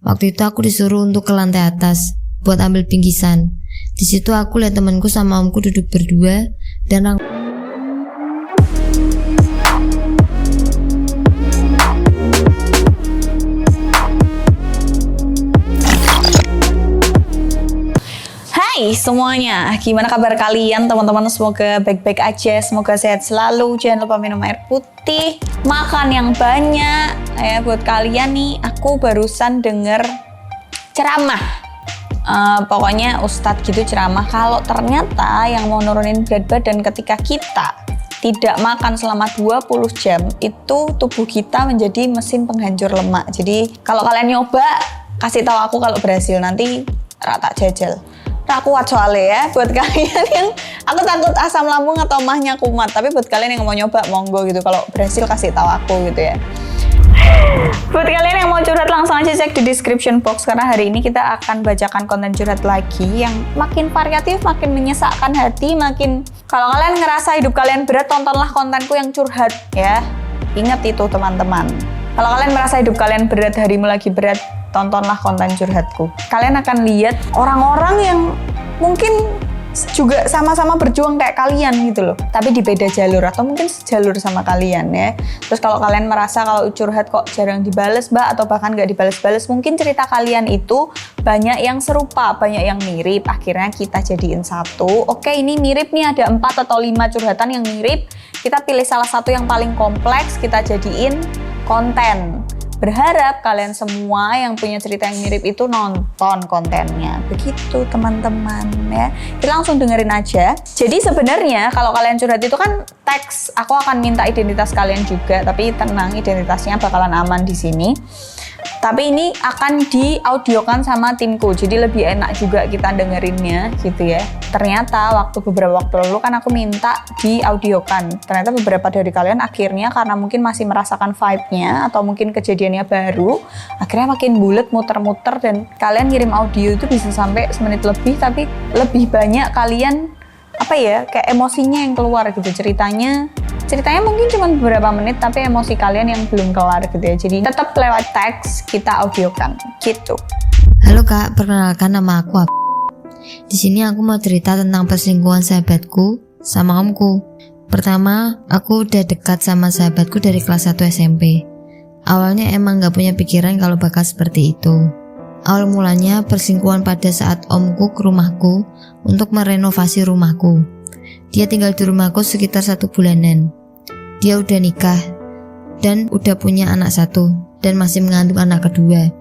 Waktu itu aku disuruh untuk ke lantai atas buat ambil bingkisan. Di situ aku lihat temanku sama omku duduk berdua dan Hai semuanya, gimana kabar kalian teman-teman? Semoga baik-baik aja, semoga sehat selalu. Jangan lupa minum air putih, makan yang banyak. Ya, buat kalian nih, aku barusan denger ceramah. Pokoknya ustadz gitu ceramah. Kalau ternyata yang mau nurunin berat badan ketika kita tidak makan selama 20 jam, itu tubuh kita menjadi mesin penghancur lemak. Jadi kalau kalian nyoba, kasih tahu aku kalau berhasil, nanti rata jajal. Tak kuat soalnya ya, buat kalian yang aku takut asam lambung atau mahnya kumat, tapi buat kalian yang mau nyoba monggo gitu, kalau berhasil kasih tahu aku gitu ya. Buat kalian yang mau curhat langsung aja cek di description box, karena hari ini kita akan bacakan konten curhat lagi yang makin variatif, makin menyesakkan hati, makin kalau kalian ngerasa hidup kalian berat, tontonlah kontenku yang curhat ya. Ingat itu teman-teman. Kalau kalian merasa hidup kalian berat, harimu lagi berat, tontonlah konten curhatku. Kalian akan lihat orang-orang yang mungkin juga sama-sama berjuang kayak kalian gitu loh, tapi di beda jalur atau mungkin sejalur sama kalian ya. Terus kalau kalian merasa kalau curhat kok jarang dibales mbak, atau bahkan gak dibales-bales, mungkin cerita kalian itu banyak yang serupa, banyak yang mirip. Akhirnya kita jadiin satu. Oke, ini mirip nih, ada 4 atau 5 curhatan yang mirip. Kita pilih salah satu yang paling kompleks, kita jadiin konten. Berharap kalian semua yang punya cerita yang mirip itu nonton kontennya. Begitu teman-teman ya. Kita langsung dengerin aja. Jadi sebenarnya kalau kalian curhat itu kan teks, aku akan minta identitas kalian juga, tapi tenang, identitasnya bakalan aman di sini. Tapi ini akan diaudiokan sama timku, jadi lebih enak juga kita dengerinnya gitu ya. Ternyata beberapa waktu lalu kan aku minta diaudiokan. Ternyata beberapa dari kalian akhirnya karena mungkin masih merasakan vibe-nya atau mungkin kejadiannya baru, akhirnya makin bulet muter-muter, dan kalian ngirim audio itu bisa sampai semenit lebih, tapi lebih banyak kalian kayak emosinya yang keluar gitu. Ceritanya mungkin cuma beberapa menit, tapi emosi kalian yang belum kelar gitu ya. Jadi tetap lewat teks kita audiokan gitu. Halo kak, perkenalkan nama aku. Di sini aku mau cerita tentang perselingkuhan sahabatku sama omku. Pertama, aku udah dekat sama sahabatku dari kelas 1 SMP. Awalnya emang gak punya pikiran kalau bakal seperti itu. Awal mulanya perselingkuhan pada saat omku ke rumahku untuk merenovasi rumahku. Dia tinggal di rumahku sekitar 1 bulanan. Dia udah nikah dan udah punya anak 1 dan masih mengandung anak kedua.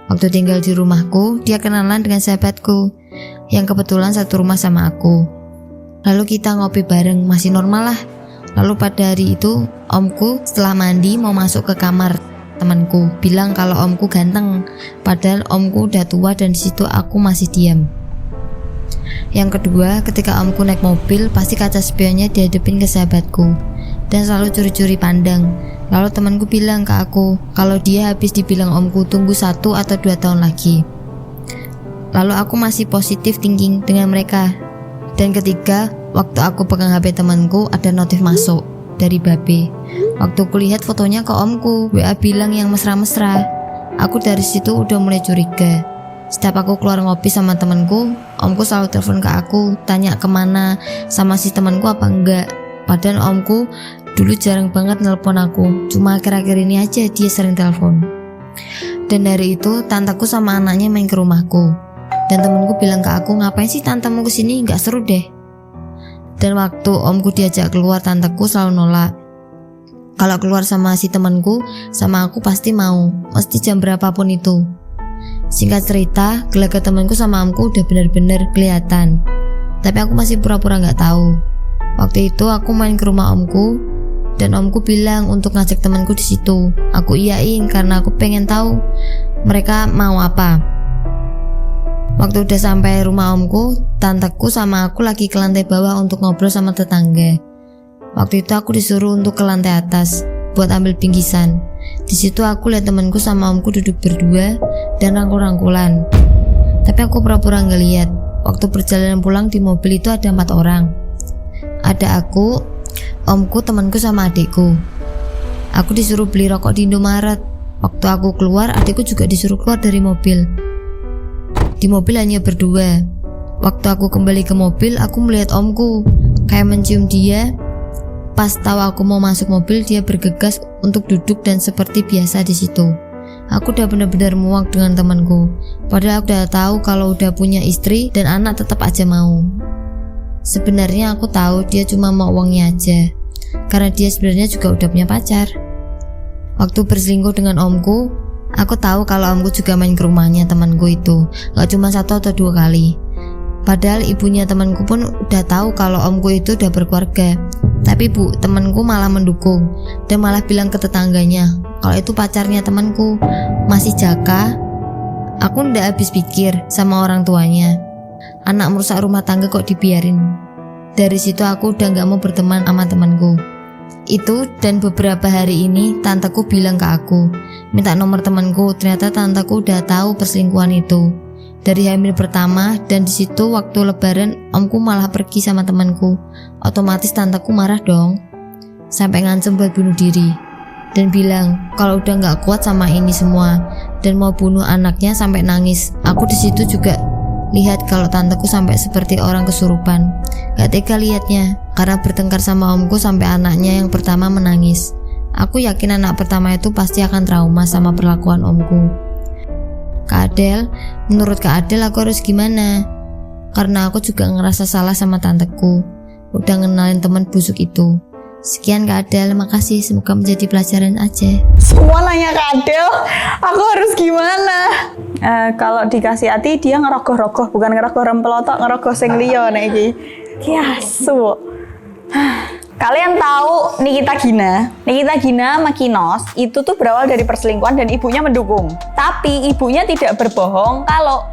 Waktu tinggal di rumahku, dia kenalan dengan sahabatku yang kebetulan satu rumah sama aku. Lalu kita ngopi bareng, masih normal lah. Lalu pada hari itu, omku setelah mandi mau masuk ke kamar temanku, bilang kalau omku ganteng, padahal omku udah tua dan di situ aku masih diam. Yang kedua, ketika omku naik mobil, pasti kaca spionnya dihadapin ke sahabatku dan selalu curi-curi pandang. Lalu temanku bilang ke aku kalau dia habis dibilang omku tunggu 1 atau 2 tahun lagi. Lalu aku masih positif thinking dengan mereka. Dan ketiga, waktu aku pegang HP temanku, ada notif masuk dari Babe. Waktu aku lihat fotonya ke omku, WA bilang yang mesra-mesra. Aku dari situ udah mulai curiga. Setiap aku keluar ngopi sama temanku, omku selalu telepon ke aku, tanya kemana sama si temanku apa enggak. Padahal omku dulu jarang banget nelpon aku, cuma akhir-akhir ini aja dia sering telepon. Dan dari itu tanteku sama anaknya main ke rumahku. Dan temanku bilang ke aku, ngapain sih tantemu kesini, gak seru deh. Dan waktu omku diajak keluar, tanteku selalu nolak. Kalau keluar sama si temanku, sama aku pasti mau, mesti jam berapapun itu. Singkat cerita, gelagat temanku sama omku udah benar-benar kelihatan. Tapi aku masih pura-pura gak tahu. Waktu itu aku main ke rumah omku, dan omku bilang untuk ngajak temanku di situ. Aku iyain karena aku pengen tahu mereka mau apa. Waktu udah sampai rumah omku, tanteku sama aku lagi ke lantai bawah untuk ngobrol sama tetangga. Waktu itu aku disuruh untuk ke lantai atas buat ambil bingkisan. Di situ aku lihat temanku sama omku duduk berdua dan rangkul-rangkulan. Tapi aku pura-pura nggak lihat. Waktu perjalanan pulang di mobil itu ada 4 orang. Ada aku, omku, temanku sama adikku. Aku disuruh beli rokok di Indomaret. Waktu aku keluar, adikku juga disuruh keluar dari mobil. Di mobil hanya berdua. Waktu aku kembali ke mobil, aku melihat omku kayak mencium dia. Pas tahu aku mau masuk mobil, dia bergegas untuk duduk dan seperti biasa di situ. Aku udah benar-benar muak dengan temanku. Padahal aku udah tahu kalau udah punya istri dan anak tetap aja mau. Sebenarnya aku tahu dia cuma mau uangnya aja, karena dia sebenarnya juga udah punya pacar. Waktu berselingkuh dengan omku, aku tahu kalau omku juga main ke rumahnya temanku itu, gak cuma 1 atau 2 kali. Padahal ibunya temanku pun udah tahu kalau omku itu udah berkeluarga. Tapi temanku malah mendukung dan malah bilang ke tetangganya kalau itu pacarnya temanku, masih jaka. Aku ndak habis pikir sama orang tuanya. Anak merusak rumah tangga kok dibiarin. Dari situ aku udah gak mau berteman sama temanku itu. Dan beberapa hari ini tanteku bilang ke aku, minta nomor temanku. Ternyata tanteku udah tahu perselingkuhan itu dari hamil pertama, dan di situ waktu lebaran omku malah pergi sama temanku. Otomatis tanteku marah dong, sampai ngancem buat bunuh diri dan bilang kalau udah gak kuat sama ini semua dan mau bunuh anaknya sampai nangis. Aku di situ juga lihat kalau tanteku sampai seperti orang kesurupan. Gak tega liatnya karena bertengkar sama omku sampai anaknya yang pertama menangis. Aku yakin anak pertama itu pasti akan trauma sama perlakuan omku. Kak Adel, menurut Kak Adel aku harus gimana? Karena aku juga ngerasa salah sama tanteku, udah ngenalin teman busuk itu. Sekian Kak Adel, makasih, semoga menjadi pelajaran aja. Semua nanya Kak Adel, aku harus gimana? Kalau dikasih hati dia ngerogoh-rogoh, bukan ngerogoh rempelotok, ngerogoh sing liya nek iki. Kiasu. Kalian tahu Nikita Gina sama Kinos itu tuh berawal dari perselingkuhan dan ibunya mendukung. Tapi ibunya tidak berbohong kalau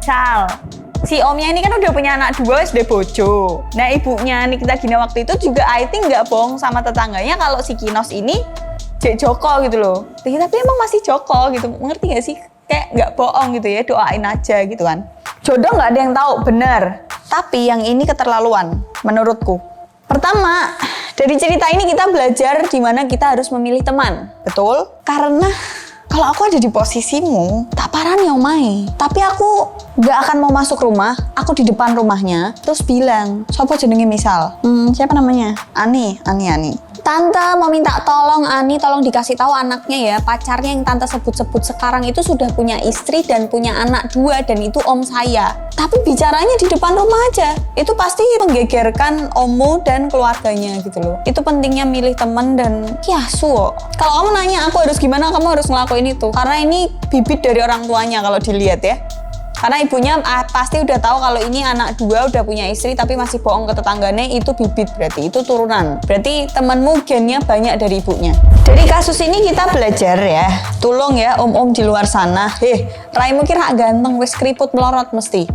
si omnya ini kan udah punya anak 2, sudah bojo. Nah ibunya Nikita Gina waktu itu juga I think nggak bohong sama tetangganya kalau si Kinos ini Joko gitu loh. Tapi emang masih Joko gitu, ngerti gak sih? Kayak nggak bohong gitu ya, doain aja gitu kan. Jodoh nggak ada yang tahu, benar. Tapi yang ini keterlaluan menurutku. Pertama, dari cerita ini kita belajar di mana kita harus memilih teman, betul? Karena kalau aku ada di posisimu, tak parani omae. Tapi aku gak akan mau masuk rumah, aku di depan rumahnya, terus bilang, siapa jenenge misal? Siapa namanya? Ani. Tante mau minta tolong Ani, tolong dikasih tahu anaknya ya, pacarnya yang tante sebut-sebut sekarang itu sudah punya istri dan punya anak 2 dan itu om saya. Tapi bicaranya di depan rumah aja, itu pasti menggegerkan ommu dan keluarganya gitu loh. Itu pentingnya milih teman dan kiasu. Kalau kamu nanya aku harus gimana, kamu harus ngelakuin itu. Karena ini bibit dari orang tuanya kalau dilihat ya. Karena ibunya pasti udah tahu kalau ini anak 2 udah punya istri tapi masih bohong ke tetangganya, itu bibit, berarti itu turunan. Berarti temenmu gennya banyak dari ibunya. Dari kasus ini kita belajar ya, tolong ya om-om di luar sana. Raimu kira ganteng wis keriput melorot mesti.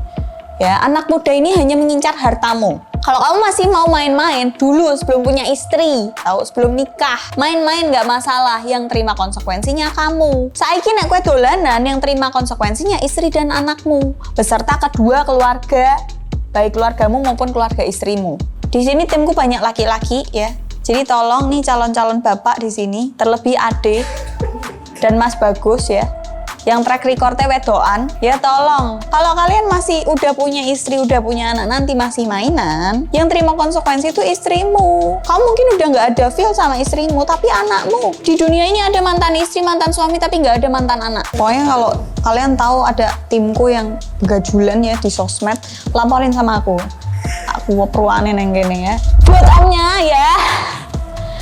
Ya, anak muda ini hanya mengincar hartamu. Kalau kamu masih mau main-main dulu sebelum punya istri, tahu, sebelum nikah, main-main gak masalah, yang terima konsekuensinya kamu. Saiki nek kowe dolanan, yang terima konsekuensinya istri dan anakmu, beserta kedua keluarga, baik keluargamu maupun keluarga istrimu. Di sini timku banyak laki-laki ya, jadi tolong nih calon-calon bapak di sini, terlebih Ade dan Mas Bagus ya, yang track recordnya wedoan, ya tolong, kalau kalian masih udah punya istri, udah punya anak, nanti masih mainan, yang terima konsekuensi itu istrimu. Kamu mungkin udah gak ada feel sama istrimu, tapi anakmu. Di dunia ini ada mantan istri, mantan suami, tapi gak ada mantan anak. Pokoknya kalau kalian tahu ada timku yang begajulan ya di sosmed, laporin sama aku perluanin yang gini ya. Buat omnya ya,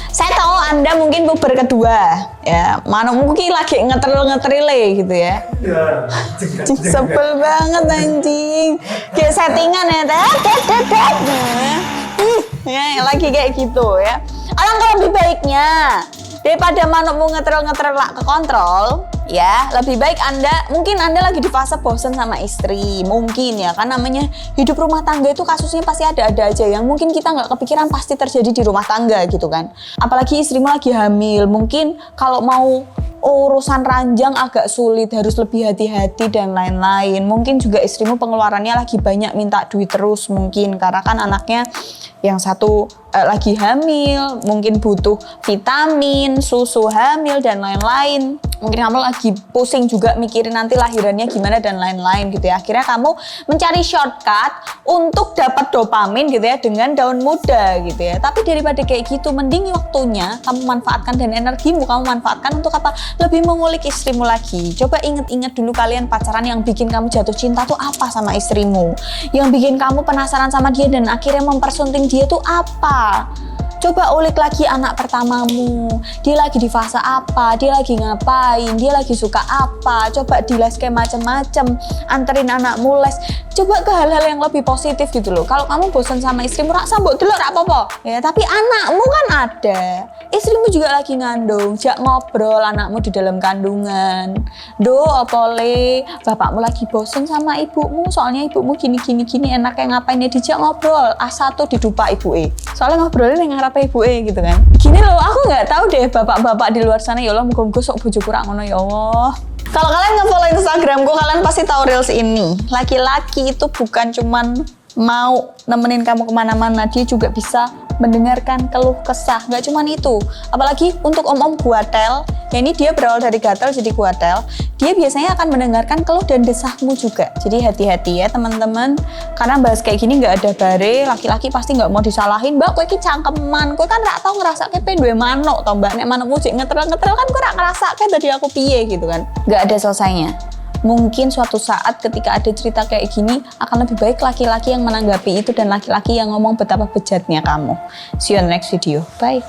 saya tahu Anda mungkin puber kedua, ya. Mana mungkin lagi ngetril-ngetrile gitu ya. Sebel banget anjing. Kayak settingan ya, ya lagi kayak gitu ya. Alangkah lebih baiknya daripada manukmu ngetril-ngetril ke kontrol, ya lebih baik mungkin Anda lagi di fase bosen sama istri, mungkin ya, kan namanya hidup rumah tangga itu kasusnya pasti ada-ada aja yang mungkin kita nggak kepikiran pasti terjadi di rumah tangga gitu kan. Apalagi istrimu lagi hamil, mungkin kalau mau urusan ranjang agak sulit, harus lebih hati-hati dan lain-lain. Mungkin juga istrimu pengeluarannya lagi banyak, minta duit terus mungkin, karena kan anaknya yang satu lagi hamil, mungkin butuh vitamin, susu hamil dan lain-lain. Mungkin kamu lagi pusing juga mikirin nanti lahirannya gimana dan lain-lain gitu ya. Akhirnya kamu mencari shortcut untuk dapat dopamin gitu ya dengan daun muda gitu ya. Tapi daripada kayak gitu, mending waktunya kamu manfaatkan dan energimu kamu manfaatkan untuk apa? Lebih mengulik istrimu lagi. Coba inget-inget dulu kalian pacaran yang bikin kamu jatuh cinta tuh apa sama istrimu? Yang bikin kamu penasaran sama dia dan akhirnya mempersunting dia tuh apa? Coba ulik lagi anak pertamamu. Dia lagi di fase apa? Dia lagi ngapain? Dia lagi suka apa? Coba diles kayak macem-macem. Anterin anakmu les. Coba ke hal-hal yang lebih positif gitu loh. Kalau kamu bosan sama istrimu, rak sambut dulu, rak apa-apa. Ya, tapi anakmu kan ada. Istrimu juga lagi ngandung. Jak ngobrol anakmu di dalam kandungan. Do, opole, bapakmu lagi bosan sama ibumu. Soalnya ibumu gini-gini enaknya ngapain ya, dijak ngobrol. A1 didupa ibuke. Soalnya ngobrolnya yang ngarep ibuke gitu kan. Gini loh, aku nggak tahu deh bapak-bapak di luar sana, ya Allah muga-muga sok bojoku rak ngono ya Allah. Kalau kalian nge-follow Instagramku, kalian pasti tahu reels ini. Laki-laki itu bukan cuman mau nemenin kamu kemana-mana, dia juga bisa mendengarkan keluh kesah. Nggak cuman itu, apalagi untuk om-om guatel, ya ini dia berawal dari gatel jadi guatel, dia biasanya akan mendengarkan keluh dan desahmu juga. Jadi hati-hati ya teman-teman, karena bahas kayak gini nggak ada bare, laki-laki pasti nggak mau disalahin, mbak kowe iki cangkeman, kowe kan rak tau ngerasa kayak duwe manuk tau mbak, nek manukmu sik ngetrel-ngetrel kan kowe rak ngerasa kayak tadi aku piye gitu kan. Nggak ada selesainya. Mungkin suatu saat ketika ada cerita kayak gini, akan lebih baik laki-laki yang menanggapi itu dan laki-laki yang ngomong betapa bejatnya kamu. See you on the next video. Bye.